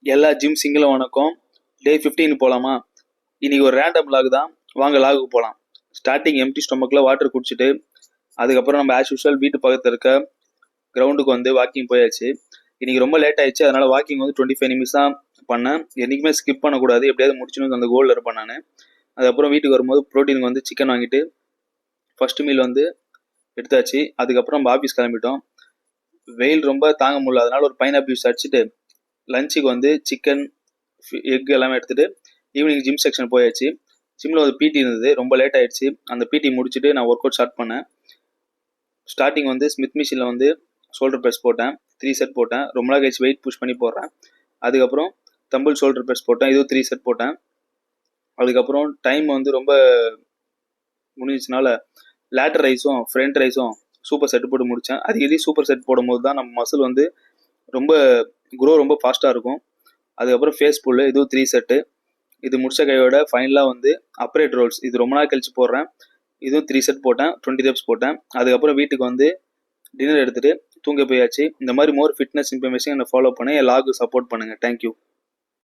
எல்லா ஜிம் சிங்கிளும் வணக்கம். டே 15 போகலாமா? இன்னைக்கு ஒரு ரேண்டம் லாக் தான், வாங்க லாகுக்கு போகலாம். ஸ்டார்டிங் எம்டி ஸ்டொமக்கில் வாட்டர் குடிச்சிட்டு அதுக்கப்புறம் நம்ம ஆஸ் யூஷுவல் வீட்டு பக்கத்தில் இருக்க கிரவுண்டுக்கு வந்து வாக்கிங் போயாச்சு. இன்னைக்கு ரொம்ப லேட் ஆயிடுச்சு, அதனால வாக்கிங் வந்து 25 நிமிஷம் தான் பண்ணேன். என்றைக்குமே ஸ்கிப் பண்ணக்கூடாது, எப்படியாவது முடிச்சுன்னு அந்த கோலில் இருப்பேன் நான். அதுக்கப்புறம் வீட்டுக்கு வரும்போது ப்ரோட்டீனுக்கு வந்து சிக்கன் வாங்கிட்டு ஃபர்ஸ்ட் மீல் வந்து எடுத்தாச்சு. அதுக்கப்புறம் நம்ம ஆஃபீஸ் கிளம்பிட்டோம். வெயில் ரொம்ப தாங்க முடியல, அதனால ஒரு பைனாப்பிள் ஜூஸ் அடிச்சுட்டு லஞ்சுக்கு வந்து சிக்கன் எக் எல்லாமே எடுத்துகிட்டு ஈவினிங் ஜிம் செக்ஷன் போயாச்சு. ஜிம்மில் ஒரு பிடி இருந்தது, ரொம்ப லேட் ஆயிடுச்சு. அந்த பிடி முடிச்சுட்டு நான் ஒர்க் அவுட் ஸ்டார்ட் பண்ணேன். ஸ்டார்டிங் வந்து ஸ்மித் மிஷினில் வந்து ஷோல்டர் ப்ரெஸ் போட்டேன், 3 செட் போட்டேன். ரொம்ப நாள் கழிச்சு வெயிட் புஷ் பண்ணி போடுறேன். அதுக்கப்புறம் தம்பிள் ஷோல்டர் ப்ரெஸ் போட்டேன், இதுவும் 3 செட் போட்டேன். அதுக்கப்புறம் டைம் வந்து ரொம்ப முடிஞ்சிச்சுனால லேட்டர் ரைஸும் ஃப்ரண்ட் ரைஸும் சூப்பர் செட் போட்டு முடித்தேன். அது எது சூப்பர் செட் போடும்போது தான் நம்ம மசில் வந்து ரொம்ப ரொம்ப ஃபாஸ்ட்டாக இருக்கும். அதுக்கப்புறம் ஃபேஸ் புல்லு, இதுவும் 3 செட்டு. இது முடிச்ச கையோட ஃபைனலாக வந்து அப்ரேட் ரோல்ஸ், இது ரொம்ப நாள் கழிச்சு போடுறேன். இதுவும் 3 செட் போட்டேன், 20 ரெப்ஸ் போட்டேன். அதுக்கப்புறம் வீட்டுக்கு வந்து டின்னர் எடுத்துகிட்டு தூங்க போயாச்சு. இந்த மாதிரி மோர் ஃபிட்னஸ் இன்ஃபர்மேஷன் என்னை ஃபாலோ பண்ணி என் லாகு சப்போர்ட் பண்ணுங்கள். தேங்க்யூ.